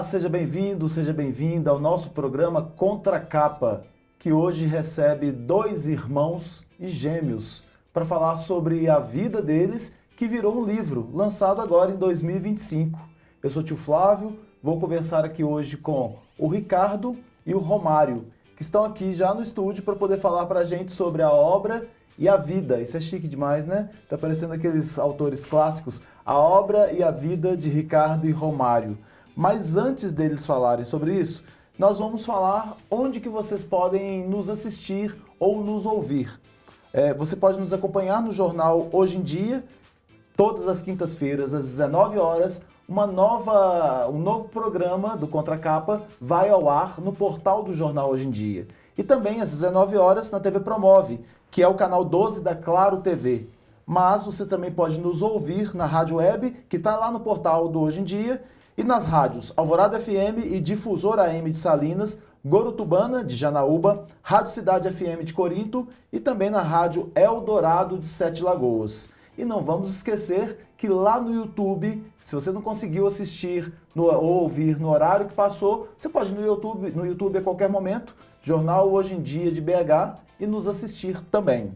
seja bem-vindo, seja bem-vinda ao nosso programa Contra a Capa, que hoje recebe dois irmãos e gêmeos para falar sobre a vida deles, que virou um livro, lançado agora em 2025. Eu sou o tio Flávio, vou conversar aqui hoje com o Ricardo e o Romário, que estão aqui já no estúdio para poder falar para a gente sobre a obra e a vida. Isso é chique demais, né? Tá parecendo aqueles autores clássicos. A obra e a vida de Ricardo e Romário. Mas antes deles falarem sobre isso, nós vamos falar onde que vocês podem nos assistir ou nos ouvir. Você pode nos acompanhar no jornal Hoje em Dia, todas as quintas-feiras, às 19 horas, um novo programa do Contra a Capa vai ao ar no portal do jornal Hoje em Dia. E também às 19 horas na TV Promove, que é o canal 12 da Claro TV. Mas você também pode nos ouvir na rádio web, que está lá no portal do Hoje em Dia, e nas rádios Alvorada FM e Difusor AM de Salinas, Gorutubana de Janaúba, Rádio Cidade FM de Corinto e também na rádio Eldorado de Sete Lagoas. E não vamos esquecer que lá no YouTube, se você não conseguiu assistir ou ouvir no horário que passou, você pode ir no YouTube a qualquer momento, Jornal Hoje em Dia de BH, e nos assistir também.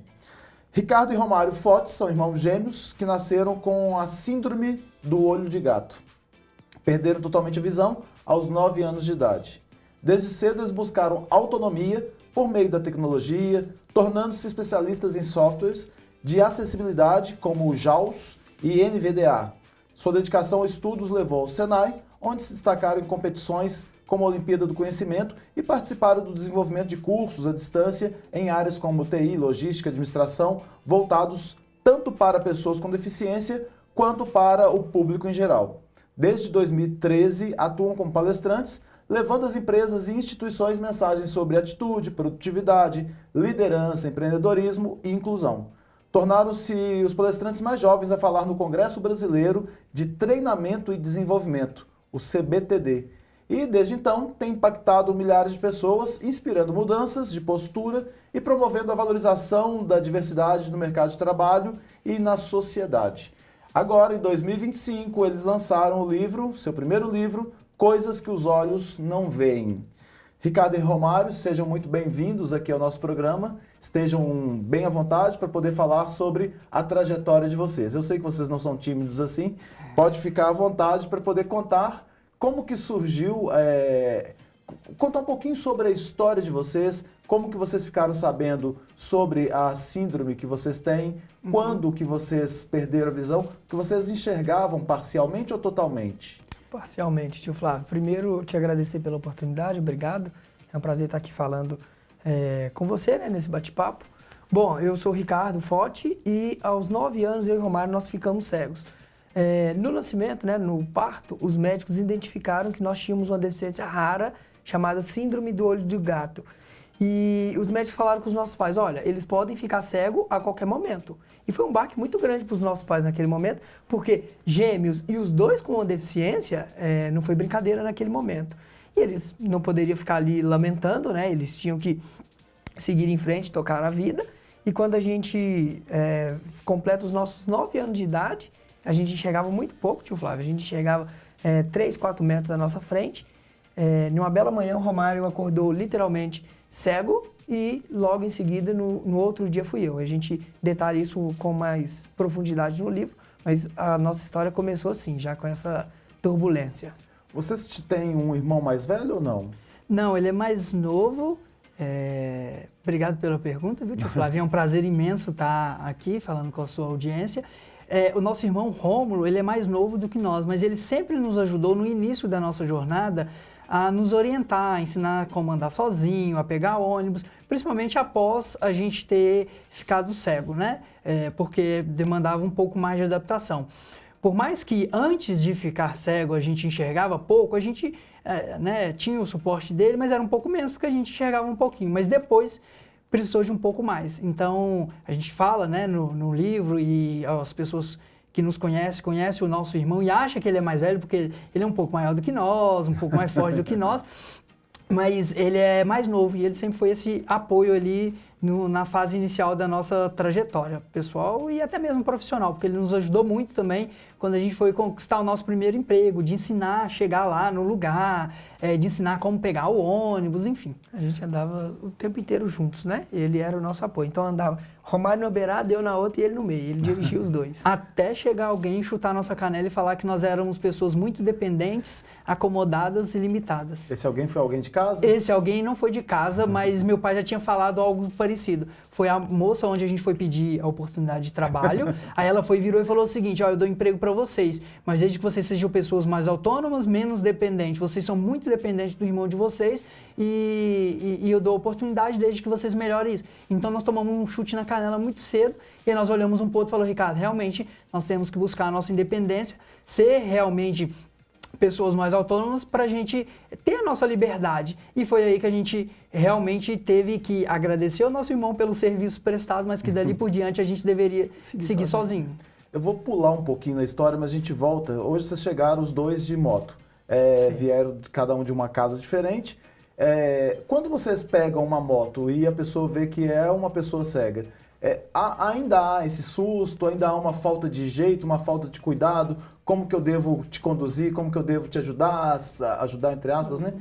Ricardo e Romário Fortes são irmãos gêmeos que nasceram com a síndrome do olho de gato. Perderam totalmente a visão aos 9 anos de idade. Desde cedo eles buscaram autonomia por meio da tecnologia, tornando-se especialistas em softwares de acessibilidade como o JAWS e NVDA. Sua dedicação aos estudos levou ao Senai, onde se destacaram em competições como a Olimpíada do Conhecimento e participaram do desenvolvimento de cursos à distância em áreas como TI, logística, administração, voltados tanto para pessoas com deficiência quanto para o público em geral. Desde 2013, atuam como palestrantes, levando às empresas e instituições mensagens sobre atitude, produtividade, liderança, empreendedorismo e inclusão. Tornaram-se os palestrantes mais jovens a falar no Congresso Brasileiro de Treinamento e Desenvolvimento, o CBTD. E, desde então, tem impactado milhares de pessoas, inspirando mudanças de postura e promovendo a valorização da diversidade no mercado de trabalho e na sociedade. Agora, em 2025, eles lançaram o livro, seu primeiro livro, Coisas que os Olhos Não Veem. Ricardo e Romário, sejam muito bem-vindos aqui ao nosso programa. Estejam bem à vontade para poder falar sobre a trajetória de vocês. Eu sei que vocês não são tímidos assim, pode ficar à vontade para poder contar como que surgiu, contar um pouquinho sobre a história de vocês, como que vocês ficaram sabendo sobre a síndrome que vocês têm, quando que vocês perderam a visão, que vocês enxergavam parcialmente ou totalmente? Parcialmente, tio Flávio. Primeiro, te agradecer pela oportunidade, obrigado. É um prazer estar aqui falando com você, né, nesse bate-papo. Bom, eu sou o Ricardo Forte e aos 9 anos eu e o Romário nós ficamos cegos. No nascimento, né, no parto, os médicos identificaram que nós tínhamos uma deficiência rara chamada síndrome do olho de gato. E os médicos falaram com os nossos pais, olha, eles podem ficar cegos a qualquer momento. E foi um baque muito grande para os nossos pais naquele momento, porque gêmeos e os dois com uma deficiência, não foi brincadeira naquele momento. E eles não poderiam ficar ali lamentando, né? Eles tinham que seguir em frente, tocar a vida. E quando a gente completa os nossos 9 anos de idade, a gente enxergava muito pouco, tio Flávio. A gente enxergava 3, 4 metros à nossa frente. Numa bela manhã, o Romário acordou literalmente cego e logo em seguida, no outro dia, fui eu. A gente detalha isso com mais profundidade no livro, mas a nossa história começou assim, já com essa turbulência. Vocês têm um irmão mais velho ou não? Não, ele é mais novo. Obrigado pela pergunta, viu, tio Flávio? É um prazer imenso estar aqui falando com a sua audiência. O nosso irmão Rômulo, ele é mais novo do que nós, mas ele sempre nos ajudou no início da nossa jornada a nos orientar, a ensinar como andar sozinho, a pegar ônibus, principalmente após a gente ter ficado cego, né? Porque demandava um pouco mais de adaptação. Por mais que antes de ficar cego a gente enxergava pouco, a gente tinha o suporte dele, mas era um pouco menos porque a gente enxergava um pouquinho, mas depois precisou de um pouco mais. Então, a gente fala, né, no livro e as pessoas que nos conhecem o nosso irmão e acha que ele é mais velho porque ele é um pouco maior do que nós, um pouco mais forte do que nós, mas ele é mais novo e ele sempre foi esse apoio ali na fase inicial da nossa trajetória pessoal e até mesmo profissional, porque ele nos ajudou muito também quando a gente foi conquistar o nosso primeiro emprego, de ensinar a chegar lá no lugar, de ensinar como pegar o ônibus, enfim. A gente andava o tempo inteiro juntos, né? Ele era o nosso apoio. Então andava Romário na beirada, eu na outra e ele no meio. Ele dirigia os dois. Até chegar alguém, chutar nossa canela e falar que nós éramos pessoas muito dependentes, acomodadas e limitadas. Esse alguém foi alguém de casa? Esse alguém não foi de casa, mas meu pai já tinha falado algo parecido. Foi a moça onde a gente foi pedir a oportunidade de trabalho. Aí ela virou e falou o seguinte: ó, eu dou emprego para vocês, mas desde que vocês sejam pessoas mais autônomas, menos dependentes. Vocês são muito dependentes do irmão de vocês e eu dou oportunidade desde que vocês melhorem isso. Então nós tomamos um chute na canela muito cedo e aí nós olhamos um pouco e falou: Ricardo, realmente nós temos que buscar a nossa independência, ser realmente pessoas mais autônomas para a gente ter a nossa liberdade. E foi aí que a gente realmente teve que agradecer ao nosso irmão pelos serviços prestados, mas que dali por diante a gente deveria seguir sozinho. Eu vou pular um pouquinho na história, mas a gente volta. Hoje vocês chegaram os dois de moto. Vieram cada um de uma casa diferente. Quando vocês pegam uma moto e a pessoa vê que é uma pessoa cega, ainda há esse susto, ainda há uma falta de jeito, uma falta de cuidado? Como que eu devo te conduzir? Como que eu devo te ajudar? Ajudar entre aspas, né?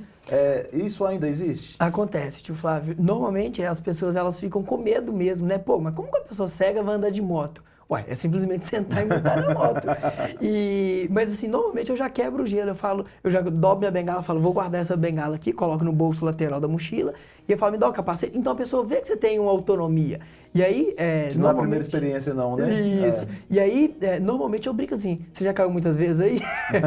Isso ainda existe? Acontece, tio Flávio. Normalmente as pessoas elas ficam com medo mesmo, né? Pô, mas como que uma pessoa cega vai andar de moto? Ué, é simplesmente sentar e montar na moto. Mas assim, normalmente eu já quebro o gelo, eu já dobro minha bengala, falo, vou guardar essa bengala aqui, coloco no bolso lateral da mochila, e eu falo, me dá o capacete. Então a pessoa vê que você tem uma autonomia. E aí, que não é a primeira experiência não, né? Isso. E aí, normalmente eu brinco assim, você já caiu muitas vezes aí?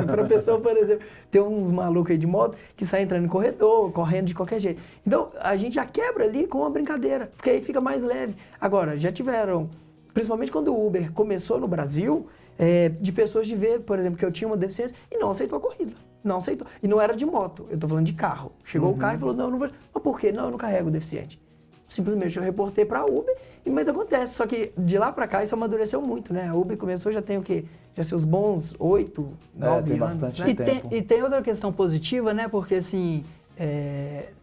Pra pessoa, por exemplo, tem uns malucos aí de moto que saem entrando em corredor, correndo de qualquer jeito. Então, a gente já quebra ali com uma brincadeira, porque aí fica mais leve. Agora, já tiveram... Principalmente quando o Uber começou no Brasil, de pessoas de ver, por exemplo, que eu tinha uma deficiência e não aceitou a corrida. Não aceitou. E não era de moto, eu tô falando de carro. Chegou o carro e falou, não, eu não vou... Mas por quê? Não, eu não carrego deficiente. Simplesmente eu reportei pra Uber, mas acontece. Só que de lá pra cá isso amadureceu muito, né? A Uber começou, já tem o quê? Já seus bons 8, 9 tem anos, bastante né? tempo. E tem outra questão positiva, né? Porque assim...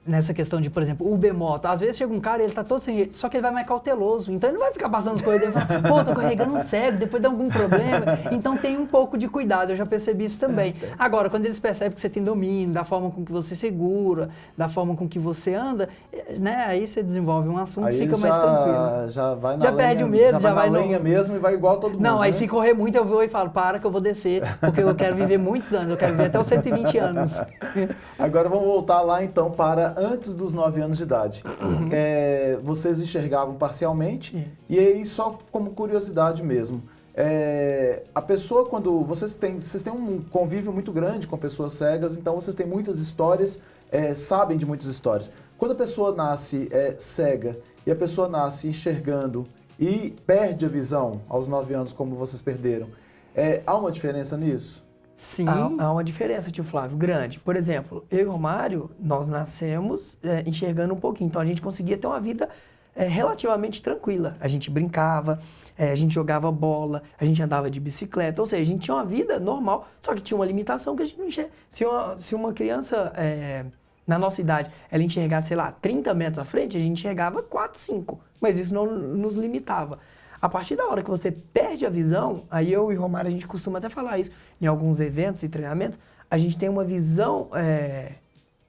nessa questão de, por exemplo, Uber Moto, às vezes chega um cara e ele tá todo sem jeito, só que ele vai mais cauteloso, então ele não vai ficar passando as coisas dele e falar, pô, tô carregando um cego, depois dá algum problema, então tem um pouco de cuidado, eu já percebi isso também. Agora, quando eles percebem que você tem domínio, da forma com que você segura, da forma com que você anda, né, aí você desenvolve um assunto e fica mais tranquilo. Já vai na Já lenha, perde o medo, já vai na no... lenha mesmo e vai igual todo mundo. Não, aí né? se correr muito eu vou e falo, para que eu vou descer, porque eu quero viver muitos anos, eu quero viver até os 120 anos. Agora vamos voltar lá então para antes dos 9 anos de idade. Vocês enxergavam parcialmente, e aí só como curiosidade mesmo, a pessoa quando vocês têm um convívio muito grande com pessoas cegas, então vocês têm muitas histórias, sabem de muitas histórias. Quando a pessoa nasce cega e a pessoa nasce enxergando e perde a visão aos 9 anos como vocês perderam, há uma diferença nisso? Sim. Há uma diferença, tio Flávio, grande. Por exemplo, eu e o Romário, nós nascemos enxergando um pouquinho. Então, a gente conseguia ter uma vida relativamente tranquila. A gente brincava, a gente jogava bola, a gente andava de bicicleta. Ou seja, a gente tinha uma vida normal, só que tinha uma limitação que a gente não enxerga. Se uma criança, na nossa idade, ela enxergasse, sei lá, 30 metros à frente, a gente enxergava 4, 5. Mas isso não nos limitava. A partir da hora que você perde a visão, aí eu e o Romário, a gente costuma até falar isso em alguns eventos e treinamentos, a gente tem uma visão,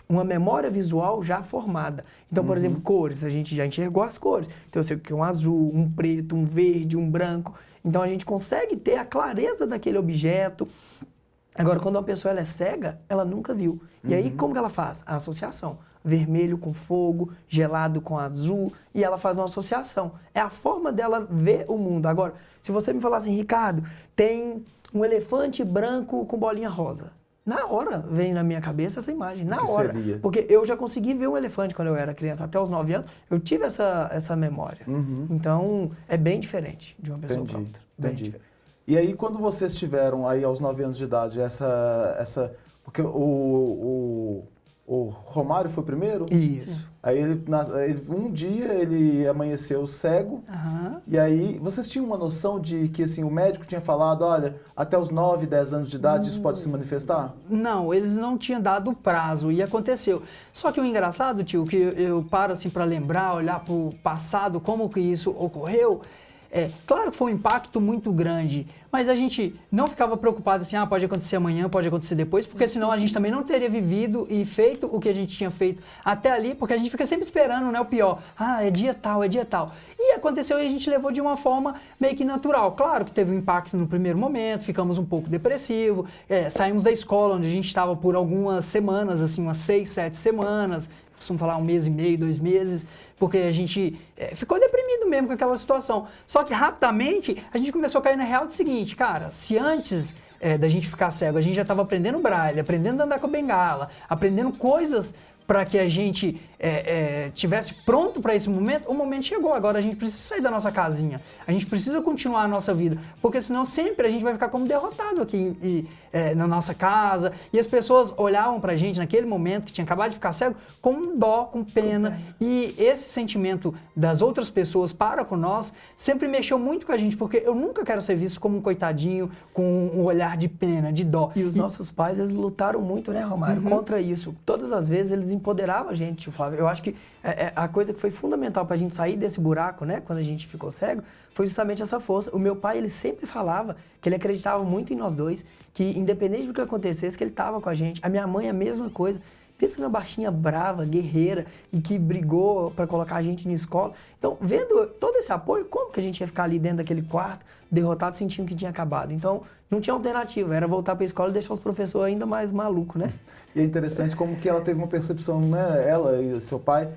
uma memória visual já formada. Então, por exemplo, cores, a gente já enxergou as cores. Então, eu sei o que é um azul, um preto, um verde, um branco. Então, a gente consegue ter a clareza daquele objeto. Agora, quando uma pessoa ela é cega, ela nunca viu. E aí, como que ela faz? A associação. Vermelho com fogo, gelado com azul, e ela faz uma associação. É a forma dela ver o mundo. Agora, se você me falar assim, Ricardo, tem um elefante branco com bolinha rosa. Na hora vem na minha cabeça essa imagem, na hora. Seria? Porque eu já consegui ver um elefante quando eu era criança, até os 9 anos, eu tive essa memória. Então, é bem diferente de uma pessoa para outra. Bem diferente. E aí, quando vocês tiveram aí aos 9 anos de idade, porque o o Romário foi o primeiro? Isso. Aí um dia ele amanheceu cego, e aí vocês tinham uma noção de que assim, o médico tinha falado, olha, até os 9, 10 anos de idade isso pode se manifestar? Não, eles não tinham dado prazo e aconteceu. Só que o engraçado, tio, que eu paro assim para lembrar, olhar para o passado, como que isso ocorreu, claro que foi um impacto muito grande, mas a gente não ficava preocupado assim, pode acontecer amanhã, pode acontecer depois, porque senão a gente também não teria vivido e feito o que a gente tinha feito até ali, porque a gente fica sempre esperando, né, o pior. É dia tal, é dia tal. E aconteceu e a gente levou de uma forma meio que natural. Claro que teve um impacto no primeiro momento, ficamos um pouco depressivos, saímos da escola onde a gente estava por algumas semanas, assim, umas 6, 7 semanas, costumo falar 1 mês e meio, 2 meses, porque a gente ficou deprimido mesmo com aquela situação. Só que rapidamente a gente começou a cair na real do seguinte, cara, se antes da gente ficar cego a gente já estava aprendendo braille, aprendendo a andar com a bengala, aprendendo coisas para que a gente tivesse pronto para esse momento, o momento chegou. Agora a gente precisa sair da nossa casinha, a gente precisa continuar a nossa vida, porque senão sempre a gente vai ficar como derrotado aqui na nossa casa. E as pessoas olhavam para a gente naquele momento, que tinha acabado de ficar cego, com dó, com pena. E esse sentimento das outras pessoas para com nós sempre mexeu muito com a gente, porque eu nunca quero ser visto como um coitadinho, com um olhar de pena, de dó. E os nossos pais, eles lutaram muito, né, Romário, contra isso. Todas as vezes eles empoderavam a gente, tio Flávio. Eu acho que a coisa que foi fundamental para a gente sair desse buraco, né, quando a gente ficou cego, foi justamente essa força. O meu pai, ele sempre falava que ele acreditava muito em nós dois, que independente do que acontecesse, que ele estava com a gente. A minha mãe, a mesma coisa. Pensa numa baixinha brava, guerreira, e que brigou para colocar a gente na escola. Então, vendo todo esse apoio, como que a gente ia ficar ali dentro daquele quarto, derrotado, sentindo que tinha acabado? Então, não tinha alternativa, era voltar para a escola e deixar os professores ainda mais malucos, né? E é interessante como que ela teve uma percepção, né, ela e o seu pai,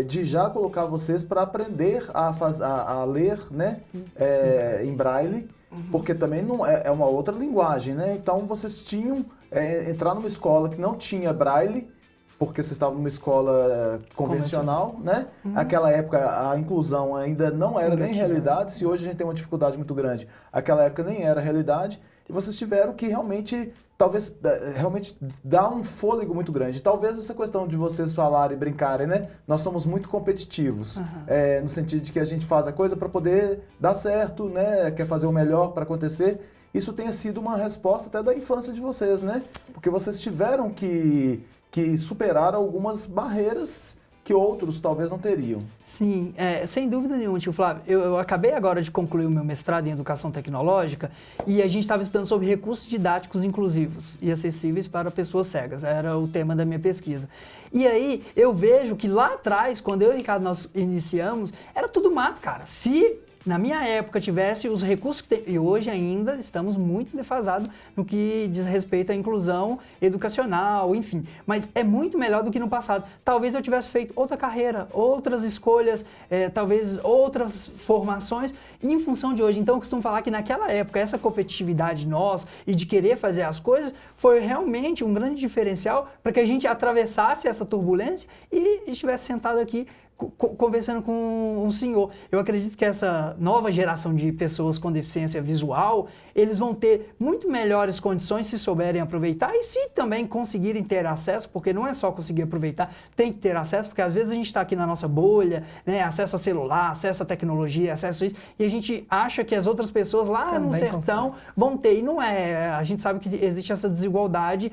de já colocar vocês para aprender a ler, né, em braille, porque também não é uma outra linguagem, né? Então vocês tinham entrar numa escola que não tinha braille, porque vocês estavam numa escola convencional, né? Naquela época a inclusão ainda não era nem realidade, se hoje a gente tem uma dificuldade muito grande, aquela época nem era realidade, e vocês tiveram que realmente dar um fôlego muito grande. Talvez essa questão de vocês falarem e brincarem, né? Nós somos muito competitivos, no sentido de que a gente faz a coisa para poder dar certo, né? Quer fazer o melhor para acontecer. Isso tenha sido uma resposta até da infância de vocês, né? Porque vocês tiveram que superar algumas barreiras que outros talvez não teriam. Sim, sem dúvida nenhuma, tio Flávio. Eu acabei agora de concluir o meu mestrado em Educação Tecnológica e a gente estava estudando sobre recursos didáticos inclusivos e acessíveis para pessoas cegas. Era o tema da minha pesquisa. E aí eu vejo que lá atrás, quando eu e o Ricardo nós iniciamos, era tudo mato, cara. Se na minha época tivesse os recursos que tem, e hoje ainda estamos muito defasados no que diz respeito à inclusão educacional, enfim. Mas é muito melhor do que no passado. Talvez eu tivesse feito outra carreira, outras escolhas, talvez outras formações em função de hoje. Então eu costumo falar que naquela época essa competitividade nossa e de querer fazer as coisas foi realmente um grande diferencial para que a gente atravessasse essa turbulência e estivesse sentado aqui conversando com o senhor. Eu acredito que essa nova geração de pessoas com deficiência visual, eles vão ter muito melhores condições se souberem aproveitar e se também conseguirem ter acesso, porque não é só conseguir aproveitar, tem que ter acesso, porque às vezes a gente está aqui na nossa bolha, né, acesso a celular, acesso a tecnologia, acesso a isso, e a gente acha que as outras pessoas lá também no sertão vão ter, e não é. A gente sabe que existe essa desigualdade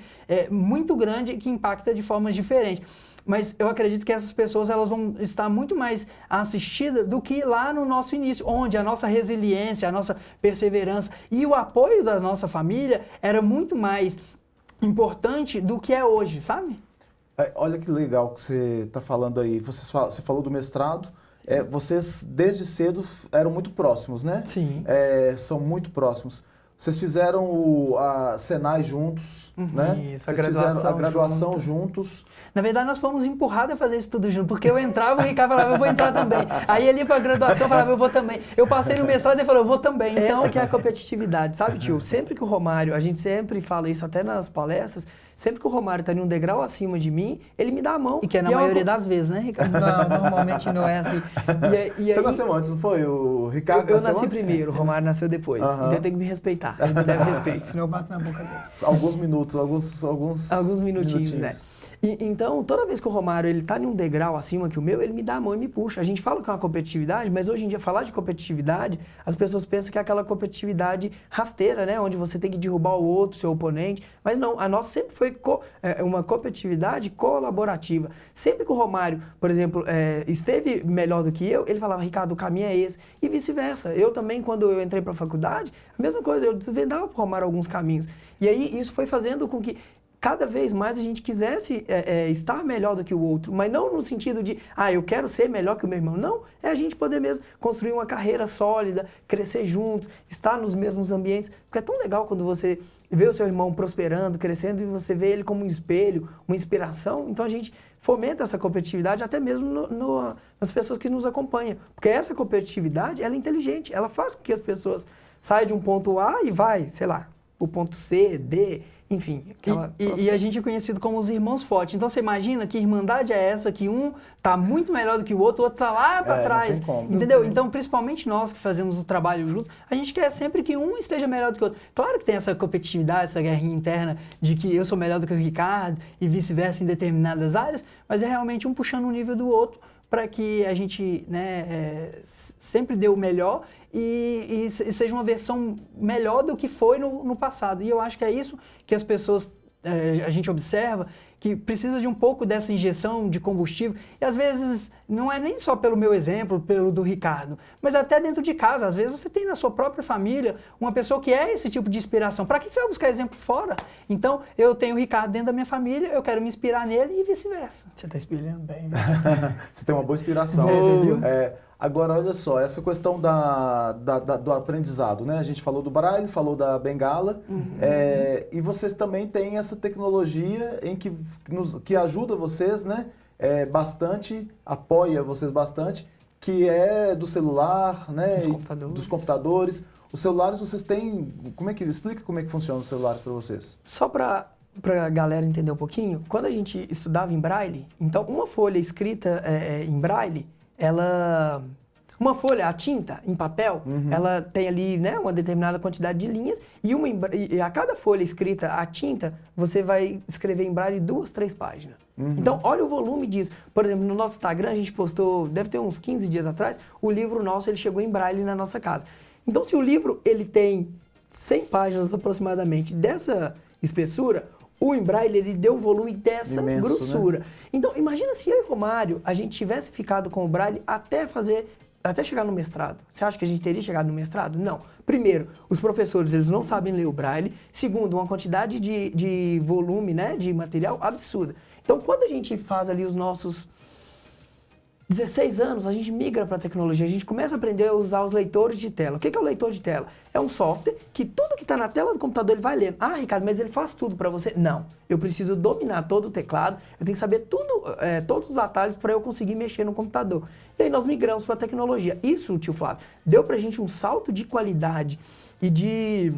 muito grande que impacta de formas diferentes. Mas eu acredito que essas pessoas elas vão estar muito mais assistidas do que lá no nosso início, onde a nossa resiliência, a nossa perseverança e o apoio da nossa família era muito mais importante do que é hoje, sabe? Olha que legal que você está falando aí. Você falou do mestrado. Vocês, desde cedo, eram muito próximos, né? Sim. São muito próximos. Vocês fizeram a Senai juntos, né? Isso, Vocês fizeram a graduação juntos. Na verdade, nós fomos empurrados a fazer isso tudo junto, porque eu entrava e o Ricardo falava, eu vou entrar também. Aí ele ia para a graduação e falava, eu vou também. Eu passei no mestrado e ele falou, eu vou também. Então, essa que é a competitividade, sabe, tio? Sempre que o Romário, a gente sempre fala isso até nas palestras, sempre que o Romário está em um degrau acima de mim, ele me dá a mão. E que é na maioria das vezes, né, Ricardo? Não, normalmente não é assim. Você nasceu antes, não foi? O Ricardo eu nasceu nasci antes? primeiro, o Romário nasceu depois. Então eu tenho que me respeitar. Ele me deve respeito, senão eu bato na boca dele. Alguns minutos, alguns minutinhos. Então, toda vez que o Romário ele tá em um degrau acima que o meu, ele me dá a mão e me puxa. A gente fala que é uma competitividade, mas hoje em dia falar de competitividade, as pessoas pensam que é aquela competitividade rasteira, né? Onde você tem que derrubar o outro, seu oponente. Mas não, a nossa sempre foi uma competitividade colaborativa. Sempre que o Romário, por exemplo, esteve melhor do que eu, ele falava, Ricardo, o caminho é esse. E vice-versa. Eu também, quando eu entrei para a faculdade, a mesma coisa, eu desvendava para o Romário alguns caminhos. E aí isso foi fazendo com que cada vez mais a gente quisesse estar melhor do que o outro, mas não no sentido de, eu quero ser melhor que o meu irmão. Não, é a gente poder mesmo construir uma carreira sólida, crescer juntos, estar nos mesmos ambientes. Porque é tão legal quando você vê o seu irmão prosperando, crescendo, e você vê ele como um espelho, uma inspiração. Então a gente fomenta essa competitividade até mesmo nas pessoas que nos acompanham. Porque essa competitividade, ela é inteligente, ela faz com que as pessoas saiam de um ponto A e vai, sei lá, o ponto C, D, enfim. E a gente é conhecido como os irmãos fortes. Então você imagina que irmandade é essa, que um tá muito melhor do que o outro tá lá para trás. Não tem como. Entendeu? Então, principalmente nós que fazemos o trabalho junto, a gente quer sempre que um esteja melhor do que o outro. Claro que tem essa competitividade, essa guerrinha interna de que eu sou melhor do que o Ricardo e vice-versa em determinadas áreas, mas é realmente um puxando o nível do outro para que a gente sempre dê o melhor e seja uma versão melhor do que foi no passado. E eu acho que é isso que as pessoas, a gente observa, que precisa de um pouco dessa injeção de combustível. E às vezes não é nem só pelo meu exemplo, pelo do Ricardo, mas até dentro de casa. Às vezes você tem na sua própria família uma pessoa que é esse tipo de inspiração. Para que você vai buscar exemplo fora? Então, eu tenho o Ricardo dentro da minha família, eu quero me inspirar nele e vice-versa. Você está espelhando bem, né? Você tem uma boa inspiração. Agora, olha só, essa questão do aprendizado, né? A gente falou do Braille, falou da bengala, e vocês também têm essa tecnologia em que ajuda vocês, né? Bastante, apoia vocês bastante, que é do celular, né? Dos computadores. Os celulares vocês têm... Explica como é que funciona os celulares para vocês. Só para a galera entender um pouquinho, quando a gente estudava em Braille, então uma folha escrita em Braille, uma folha, a tinta em papel, ela tem ali, né, uma determinada quantidade de linhas e a cada folha escrita a tinta, você vai escrever em Braille 2, 3 páginas. Então, olha o volume disso. Por exemplo, no nosso Instagram, a gente postou, deve ter uns 15 dias atrás, o livro nosso, ele chegou em Braille na nossa casa. Então, se o livro, ele tem 100 páginas aproximadamente dessa espessura, o em Braille, ele deu um volume dessa imenso, grossura. Né? Então, imagina se eu e o Romário, a gente tivesse ficado com o Braille até chegar no mestrado. Você acha que a gente teria chegado no mestrado? Não. Primeiro, os professores, eles não sabem ler o Braille. Segundo, uma quantidade de volume, né, de material absurda. Então, quando a gente faz ali os nossos 16 anos, a gente migra para a tecnologia, a gente começa a aprender a usar os leitores de tela. O que é o leitor de tela? É um software que tudo que está na tela do computador ele vai lendo. Ricardo, mas ele faz tudo para você? Não. Eu preciso dominar todo o teclado, eu tenho que saber todos os atalhos para eu conseguir mexer no computador. E aí nós migramos para a tecnologia. Isso, tio Flávio, deu para a gente um salto de qualidade e de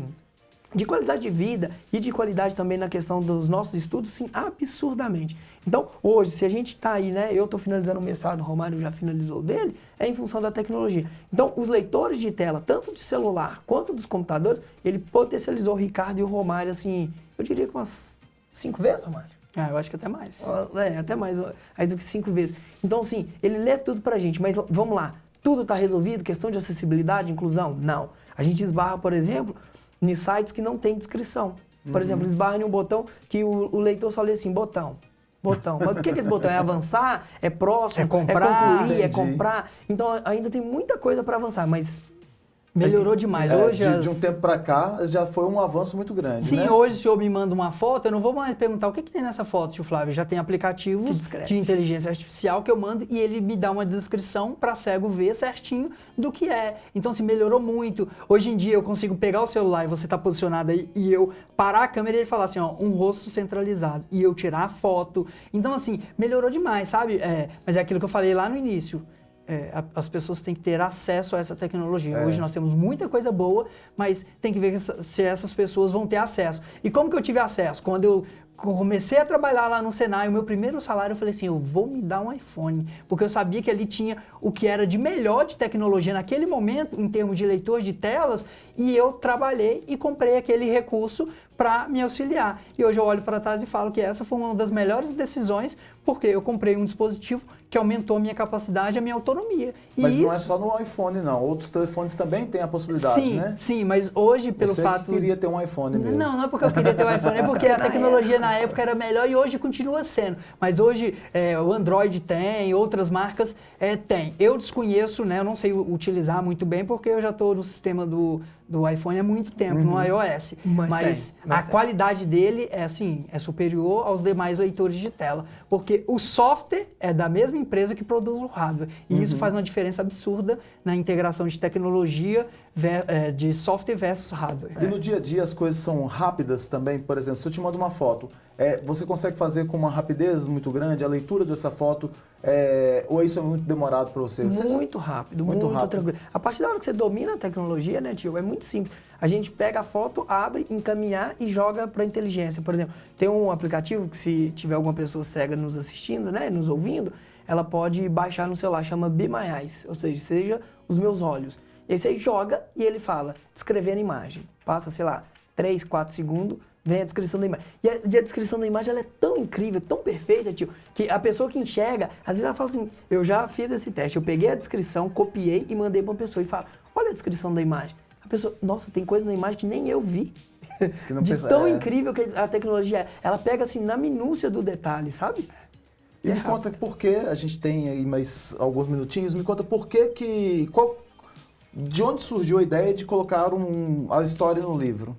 qualidade de vida e de qualidade também na questão dos nossos estudos, sim, absurdamente. Então, hoje, se a gente está aí, né, eu estou finalizando o mestrado, o Romário já finalizou o dele, é em função da tecnologia. Então, os leitores de tela, tanto de celular quanto dos computadores, ele potencializou o Ricardo e o Romário, assim, eu diria que umas 5 vezes, Romário. Eu acho que até mais. Até mais do que 5 vezes. Então, assim, ele lê tudo pra gente, mas vamos lá, tudo está resolvido? Questão de acessibilidade, inclusão? Não. A gente esbarra, por exemplo, em sites que não tem descrição. Por exemplo, esbarra em um botão que o leitor só lê assim, botão. Mas o que é esse botão? É avançar? É próximo? É comprar, é concluir? entendi. É comprar? Então, ainda tem muita coisa para avançar, mas... Melhorou demais. Hoje de um tempo para cá, já foi um avanço muito grande, Sim, né? hoje, se o senhor me manda uma foto, eu não vou mais perguntar o que tem nessa foto, tio Flávio. Já tem aplicativo de inteligência artificial que eu mando e ele me dá uma descrição para cego ver certinho do que é. Então, se melhorou muito. Hoje em dia, eu consigo pegar o celular e você tá posicionado aí e eu parar a câmera e ele falar assim, ó, um rosto centralizado. E eu tirar a foto. Então, assim, melhorou demais, sabe? Mas é aquilo que eu falei lá no início. As pessoas têm que ter acesso a essa tecnologia. Hoje nós temos muita coisa boa, mas tem que ver se essas pessoas vão ter acesso. E como que eu tive acesso? Quando eu comecei a trabalhar lá no Senai, o meu primeiro salário, eu falei assim, eu vou me dar um iPhone, porque eu sabia que ali tinha o que era de melhor de tecnologia naquele momento, em termos de leitor de telas, e eu trabalhei e comprei aquele recurso para me auxiliar. E hoje eu olho para trás e falo que essa foi uma das melhores decisões, porque eu comprei um dispositivo que aumentou a minha capacidade, a minha autonomia. Mas não é só no iPhone, não. Outros telefones também têm a possibilidade, né? Sim, mas hoje, pelo Você fato... que queria ter um iPhone mesmo. Não é porque eu queria ter um iPhone, é porque a tecnologia na época era melhor e hoje continua sendo. Mas hoje o Android tem, outras marcas tem. Eu desconheço, né? Eu não sei utilizar muito bem, porque eu já estou no sistema do iPhone há muito tempo, no iOS. Mas a qualidade dele é superior aos demais leitores de tela. Porque o software é da mesma empresa que produz o hardware. E isso faz uma diferença absurda na integração de tecnologia de software versus hardware. E no dia a dia as coisas são rápidas também? Por exemplo, se eu te mando uma foto, você consegue fazer com uma rapidez muito grande a leitura dessa foto? Ou isso é muito demorado para você? Muito rápido, muito tranquilo. A partir da hora que você domina a tecnologia, né, tio, é muito simples. A gente pega a foto, abre, encaminhar e joga para a inteligência. Por exemplo, tem um aplicativo que se tiver alguma pessoa cega nos assistindo, né, nos ouvindo, ela pode baixar no celular, chama Be My Eyes, ou seja os meus olhos. E aí você joga e ele fala, descrever a imagem. Passa, sei lá, 3, 4 segundos, vem a descrição da imagem. E a descrição da imagem ela é tão incrível, tão perfeita, tio, que a pessoa que enxerga, às vezes ela fala assim, eu já fiz esse teste, eu peguei a descrição, copiei e mandei para uma pessoa e falo, olha a descrição da imagem. A pessoa, nossa, tem coisa na imagem que nem eu vi. De tão incrível que a tecnologia é. Ela pega assim na minúcia do detalhe, sabe? E me conta por que, a gente tem aí mais alguns minutinhos, me conta por que de onde surgiu a ideia de colocar a história no livro?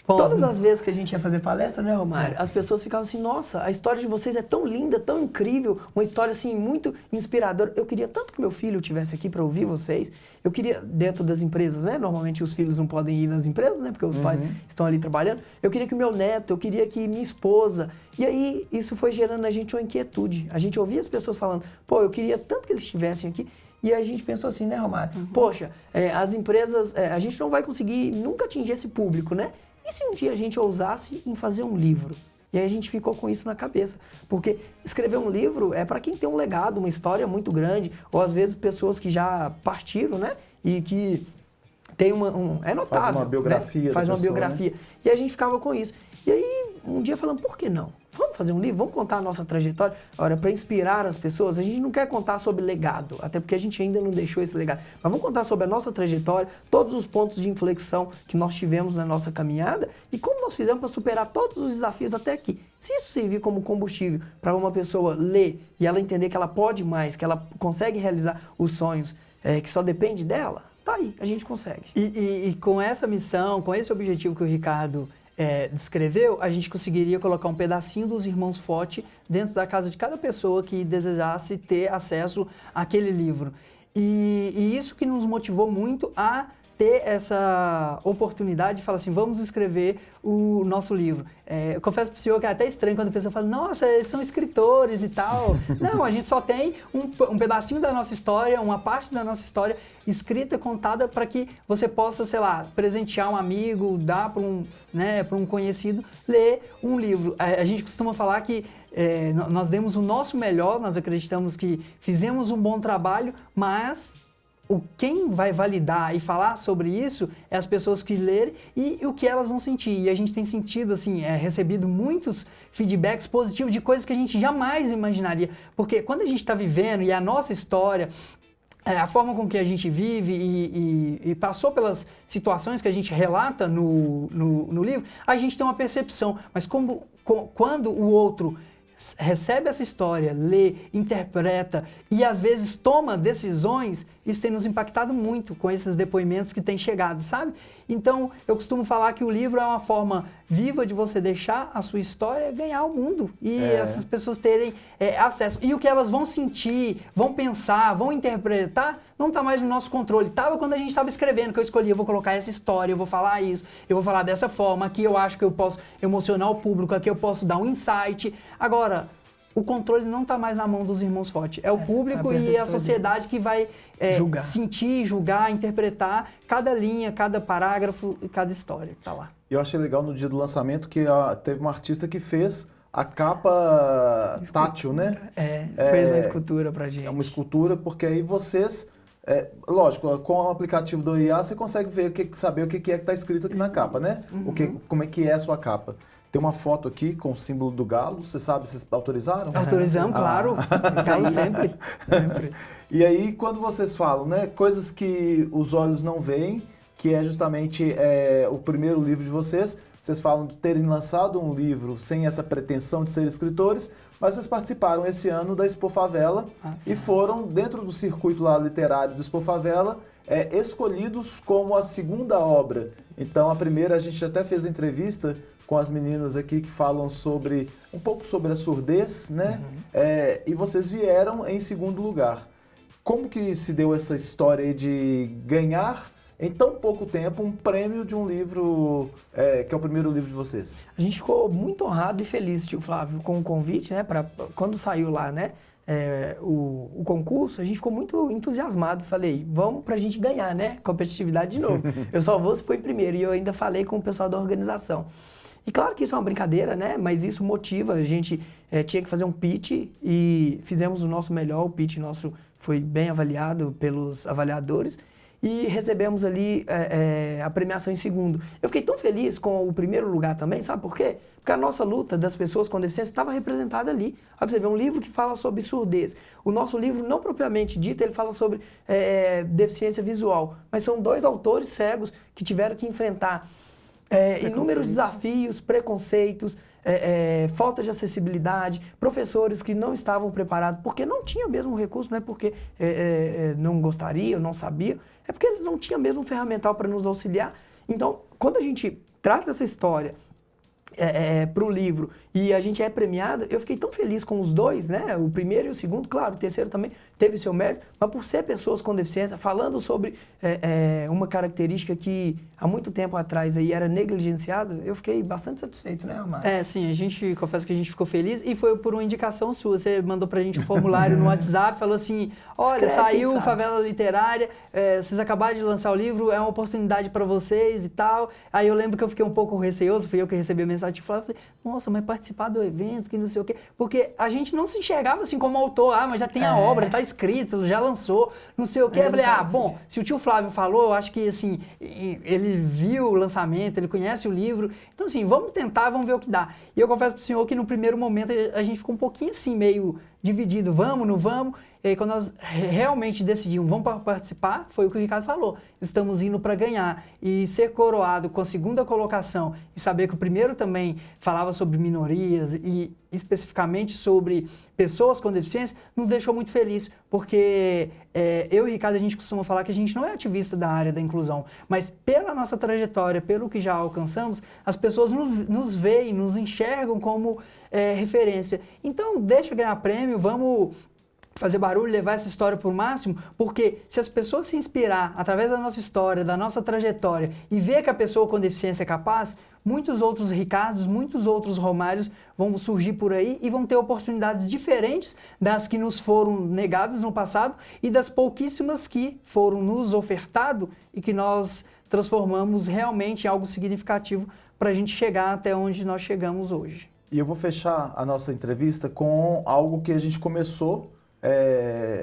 Todas as vezes que a gente ia fazer palestra, né, Romário, as pessoas ficavam assim, nossa, a história de vocês é tão linda, tão incrível, uma história assim muito inspiradora. Eu queria tanto que meu filho estivesse aqui para ouvir vocês. Eu queria, dentro das empresas, né, normalmente os filhos não podem ir nas empresas, né, porque os pais estão ali trabalhando. Eu queria que o meu neto, eu queria que minha esposa. E aí isso foi gerando na gente uma inquietude. A gente ouvia as pessoas falando, pô, eu queria tanto que eles estivessem aqui. E aí a gente pensou assim, né, Romário? Poxa, as empresas, a gente não vai conseguir nunca atingir esse público, né? E se um dia a gente ousasse em fazer um livro? E aí a gente ficou com isso na cabeça. Porque escrever um livro é para quem tem um legado, uma história muito grande, ou às vezes pessoas que já partiram, né? E que tem é notável. Faz uma biografia. Né? Faz uma biografia. Né? E a gente ficava com isso. E aí, um dia falando, por que não? Vamos fazer um livro? Vamos contar a nossa trajetória? Ora, para inspirar as pessoas, a gente não quer contar sobre legado, até porque a gente ainda não deixou esse legado. Mas vamos contar sobre a nossa trajetória, todos os pontos de inflexão que nós tivemos na nossa caminhada e como nós fizemos para superar todos os desafios até aqui. Se isso servir como combustível para uma pessoa ler e ela entender que ela pode mais, que ela consegue realizar os sonhos, que só depende dela, tá aí, a gente consegue. E com essa missão, com esse objetivo que o Ricardo descreveu, a gente conseguiria colocar um pedacinho dos Irmãos Foti dentro da casa de cada pessoa que desejasse ter acesso àquele livro. E isso que nos motivou muito a ter essa oportunidade de falar assim, vamos escrever o nosso livro. Eu confesso para o senhor que é até estranho quando a pessoa fala, nossa, eles são escritores e tal. Não, a gente só tem um pedacinho da nossa história, uma parte da nossa história escrita, contada para que você possa, sei lá, presentear um amigo, dar para um conhecido, ler um livro. A gente costuma falar que nós demos o nosso melhor, nós acreditamos que fizemos um bom trabalho, mas quem vai validar e falar sobre isso é as pessoas que lerem e o que elas vão sentir. E a gente tem sentido, assim, recebido muitos feedbacks positivos de coisas que a gente jamais imaginaria. Porque quando a gente está vivendo e a nossa história, a forma com que a gente vive e passou pelas situações que a gente relata no livro, a gente tem uma percepção. Mas quando o outro recebe essa história, lê, interpreta e às vezes toma decisões, isso tem nos impactado muito com esses depoimentos que têm chegado, sabe? Então, eu costumo falar que o livro é uma forma viva de você deixar a sua história ganhar o mundo e essas pessoas terem acesso. E o que elas vão sentir, vão pensar, vão interpretar, não está mais no nosso controle. Estava quando a gente estava escrevendo, que eu escolhi, eu vou colocar essa história, eu vou falar isso, eu vou falar dessa forma, aqui eu acho que eu posso emocionar o público, aqui eu posso dar um insight. Agora, o controle não está mais na mão dos Irmãos Foti. É o público e a sociedade que vai sentir, julgar, interpretar cada linha, cada parágrafo e cada história que está lá. E eu achei legal no dia do lançamento que teve uma artista que fez a capa tátil, né? Fez uma escultura pra gente. É uma escultura, porque aí vocês... lógico, com o aplicativo do IA você consegue ver, saber o que é que está escrito aqui na capa, né? Como é que é a sua capa. Tem uma foto aqui com o símbolo do galo, você sabe, vocês autorizaram? Autorizamos, claro. Galo sempre. E aí, quando vocês falam, né, coisas que os olhos não veem, que é justamente o primeiro livro de vocês falam de terem lançado um livro sem essa pretensão de ser escritores, mas vocês participaram esse ano da Expo Favela e foram, dentro do circuito lá literário do Expo Favela, escolhidos como a segunda obra. Então, a primeira, a gente até fez a entrevista com as meninas aqui que falam um pouco sobre a surdez, né? E vocês vieram em segundo lugar. Como que se deu essa história aí de ganhar em tão pouco tempo um prêmio de um livro que é o primeiro livro de vocês? A gente ficou muito honrado e feliz, tio Flávio, com o convite, né? Quando saiu lá, né? O concurso, a gente ficou muito entusiasmado. Falei, vamos pra gente ganhar, né? Competitividade de novo. Eu só vou se for em primeiro. E eu ainda falei com o pessoal da organização. E claro que isso é uma brincadeira, né? Mas isso motiva. A gente tinha que fazer um pitch e fizemos o nosso melhor. O pitch nosso foi bem avaliado pelos avaliadores. E recebemos ali a premiação em segundo. Eu fiquei tão feliz com o primeiro lugar também, sabe por quê? Porque a nossa luta das pessoas com deficiência estava representada ali. Olha, você vê, um livro que fala sobre surdez. O nosso livro, não propriamente dito, ele fala sobre deficiência visual. Mas são 2 autores cegos que tiveram que enfrentar inúmeros desafios, preconceitos, falta de acessibilidade, professores que não estavam preparados porque não tinham mesmo recurso, não é porque não gostariam, não sabiam, é porque eles não tinham mesmo ferramental para nos auxiliar. Então, quando a gente traz essa história para o livro e a gente é premiado, eu fiquei tão feliz com os 2, né? O primeiro e o segundo, claro, o terceiro também teve seu mérito, mas por ser pessoas com deficiência, falando sobre uma característica que há muito tempo atrás aí era negligenciada, eu fiquei bastante satisfeito, né, Amaro? Sim, confesso que a gente ficou feliz e foi por uma indicação sua. Você mandou pra gente um formulário no WhatsApp, falou assim, olha, Escreve, saiu Favela Literária, vocês acabaram de lançar o livro, é uma oportunidade para vocês e tal. Aí eu lembro que eu fiquei um pouco receoso, fui eu que recebi a mensagem de Flávio, falei, nossa, mas participar do evento, que não sei o quê, porque a gente não se enxergava assim como autor, mas já tem a obra, tá escrito, já lançou, não sei o quê. Eu falei, bom, se o tio Flávio falou, eu acho que assim, ele viu o lançamento, ele conhece o livro, então assim, vamos tentar, vamos ver o que dá. E eu confesso pro senhor que no primeiro momento a gente ficou um pouquinho assim, meio dividido, vamos, não vamos. E aí, quando nós realmente decidimos, vamos participar, foi o que o Ricardo falou. Estamos indo para ganhar. E ser coroado com a segunda colocação e saber que o primeiro também falava sobre minorias e especificamente sobre pessoas com deficiência, nos deixou muito feliz. Porque eu e o Ricardo, a gente costuma falar que a gente não é ativista da área da inclusão, mas pela nossa trajetória, pelo que já alcançamos, as pessoas nos veem, nos enxergam como referência. Então, deixa ganhar prêmio, vamos fazer barulho, levar essa história para o máximo, porque se as pessoas se inspirar através da nossa história, da nossa trajetória e ver que a pessoa com deficiência é capaz, muitos outros Ricardos, muitos outros Romários vão surgir por aí e vão ter oportunidades diferentes das que nos foram negadas no passado e das pouquíssimas que foram nos ofertado e que nós transformamos realmente em algo significativo para a gente chegar até onde nós chegamos hoje. E eu vou fechar a nossa entrevista com algo que a gente começou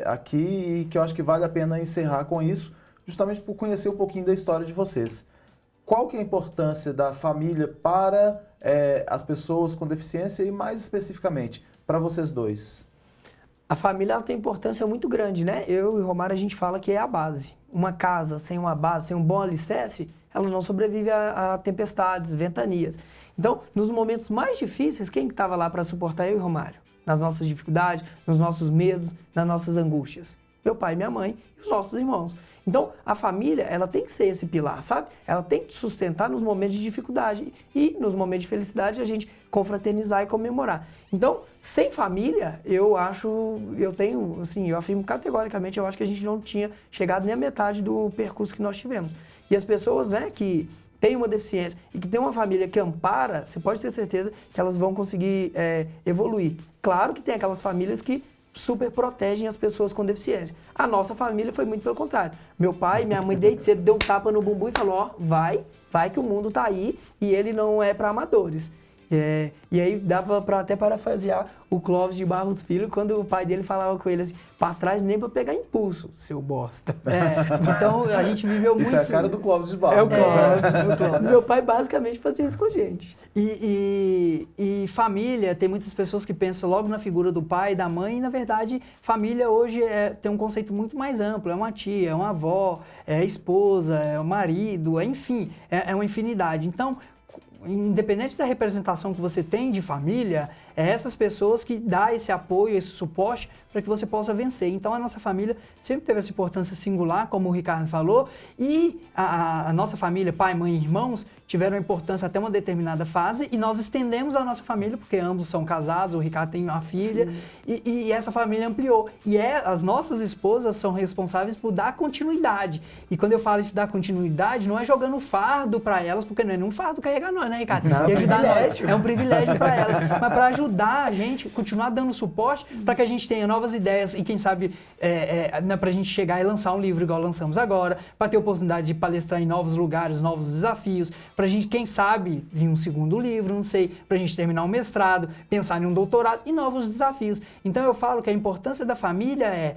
aqui e que eu acho que vale a pena encerrar com isso, justamente por conhecer um pouquinho da história de vocês. Qual que é a importância da família para as pessoas com deficiência e, mais especificamente, para vocês dois? A família ela tem importância muito grande, né? Eu e o Romário, a gente fala que é a base. Uma casa sem uma base, sem um bom alicerce, ela não sobrevive a tempestades, ventanias. Então, nos momentos mais difíceis, quem estava lá para suportar eu e o Romário? Nas nossas dificuldades, nos nossos medos, nas nossas angústias. Meu pai e minha mãe e os nossos irmãos. Então, a família, ela tem que ser esse pilar, sabe? Ela tem que te sustentar nos momentos de dificuldade e nos momentos de felicidade a gente confraternizar e comemorar. Então, sem família, eu afirmo categoricamente, eu acho que a gente não tinha chegado nem à metade do percurso que nós tivemos. E as pessoas, né, que tem uma deficiência e que tem uma família que ampara, você pode ter certeza que elas vão conseguir evoluir. Claro que tem aquelas famílias que super protegem as pessoas com deficiência. A nossa família foi muito pelo contrário. Meu pai e minha mãe desde cedo deu um tapa no bumbum e falou, ó, vai que o mundo tá aí e ele não é para amadores. E aí dava para até parafrasear o Clóvis de Barros Filho, quando o pai dele falava com ele assim, para trás nem para pegar impulso, seu bosta. Então a gente viveu muito... Isso é a cara do Clóvis de Barros. É o Clóvis. Meu pai basicamente fazia isso com a gente. E família, tem muitas pessoas que pensam logo na figura do pai e da mãe, e na verdade, família hoje tem um conceito muito mais amplo, é uma tia, é uma avó, é esposa, é o marido, enfim, é uma infinidade. Então, independente da representação que você tem de família, é essas pessoas que dão esse apoio, esse suporte para que você possa vencer. Então a nossa família sempre teve essa importância singular, como o Ricardo falou, e a nossa família, pai, mãe e irmãos, tiveram importância até uma determinada fase, e nós estendemos a nossa família, porque ambos são casados, o Ricardo tem uma filha, e essa família ampliou. E as nossas esposas são responsáveis por dar continuidade. E quando eu falo isso dar continuidade, não é jogando fardo para elas, porque não é nenhum fardo carregar nós, né, Ricardo? Não, e ajudar nós. É um privilégio para elas. Mas para ajudar a gente, continuar dando suporte para que a gente tenha novas ideias e quem sabe para a gente chegar e lançar um livro igual lançamos agora, para ter oportunidade de palestrar em novos lugares, novos desafios, para a gente, quem sabe, vir um segundo livro, não sei, para a gente terminar um mestrado, pensar em um doutorado e novos desafios. Então eu falo que a importância da família é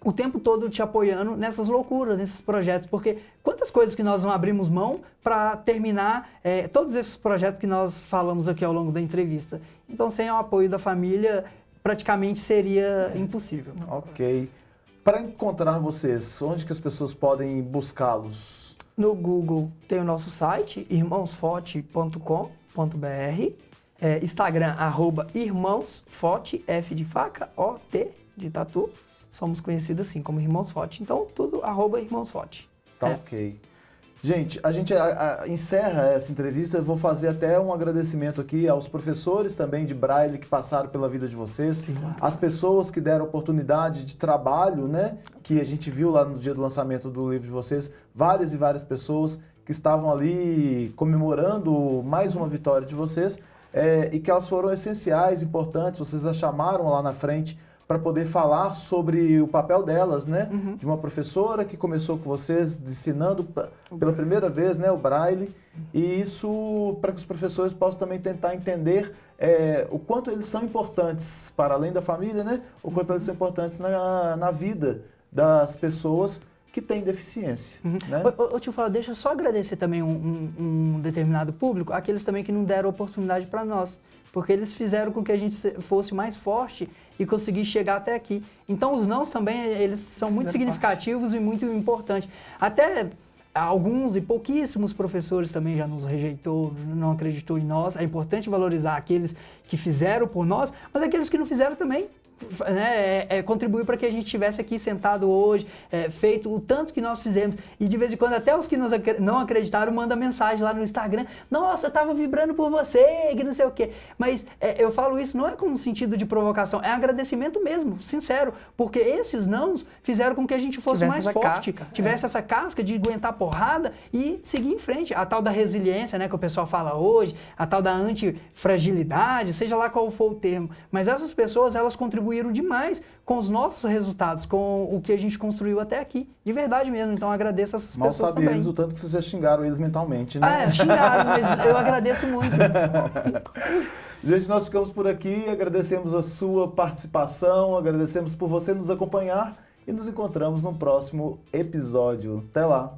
o tempo todo te apoiando nessas loucuras, nesses projetos, porque quantas coisas que nós não abrimos mão para terminar todos esses projetos que nós falamos aqui ao longo da entrevista. Então, sem o apoio da família, praticamente seria impossível. Ok. Para encontrar vocês, onde que as pessoas podem buscá-los? No Google tem o nosso site, irmãosforte.com.br, Instagram, @irmãosforte, F de faca, O-T de tatu. Somos conhecidos assim como Irmãos Forte. Então, tudo @Irmãos Forte. Tá ok. Gente, a gente encerra essa entrevista. Eu vou fazer até um agradecimento aqui aos professores também de Braille que passaram pela vida de vocês. Sim. As pessoas que deram oportunidade de trabalho, né? Que a gente viu lá no dia do lançamento do livro de vocês. Várias e várias pessoas que estavam ali comemorando mais uma vitória de vocês. E que elas foram essenciais, importantes. Vocês as chamaram lá na frente para poder falar sobre o papel delas, né? Uhum. De uma professora que começou com vocês ensinando pela primeira vez, né, o Braille. E isso para que os professores possam também tentar entender o quanto eles são importantes para além da família, né? O quanto eles são importantes na vida das pessoas que têm deficiência. Uhum. Né? Ô tio Flávio, deixa eu só agradecer também um determinado público, aqueles também que não deram oportunidade para nós, porque eles fizeram com que a gente fosse mais forte e conseguisse chegar até aqui. Então os nãos também, eles são muito significativos e muito importantes. Até alguns e pouquíssimos professores também já nos rejeitou, não acreditou em nós. É importante valorizar aqueles que fizeram por nós, mas aqueles que não fizeram também. Contribuir para que a gente estivesse aqui sentado hoje, feito o tanto que nós fizemos. E de vez em quando até os que não acreditaram mandam mensagem lá no Instagram: nossa, eu estava vibrando por você, que não sei o quê. Mas eu falo isso não é com um sentido de provocação, é agradecimento mesmo, sincero, porque esses nãos fizeram com que a gente fosse mais forte, tivesse essa casca de aguentar porrada e seguir em frente. A tal da resiliência, né, que o pessoal fala hoje, a tal da antifragilidade, seja lá qual for o termo. Mas essas pessoas, elas contribuíram demais com os nossos resultados, com o que a gente construiu até aqui. De verdade mesmo. Então, agradeço essas pessoas também. Mal sabe eles o tanto que vocês já xingaram eles mentalmente, né? Xingaram, mas eu agradeço muito. Gente, nós ficamos por aqui, agradecemos a sua participação, agradecemos por você nos acompanhar e nos encontramos no próximo episódio. Até lá!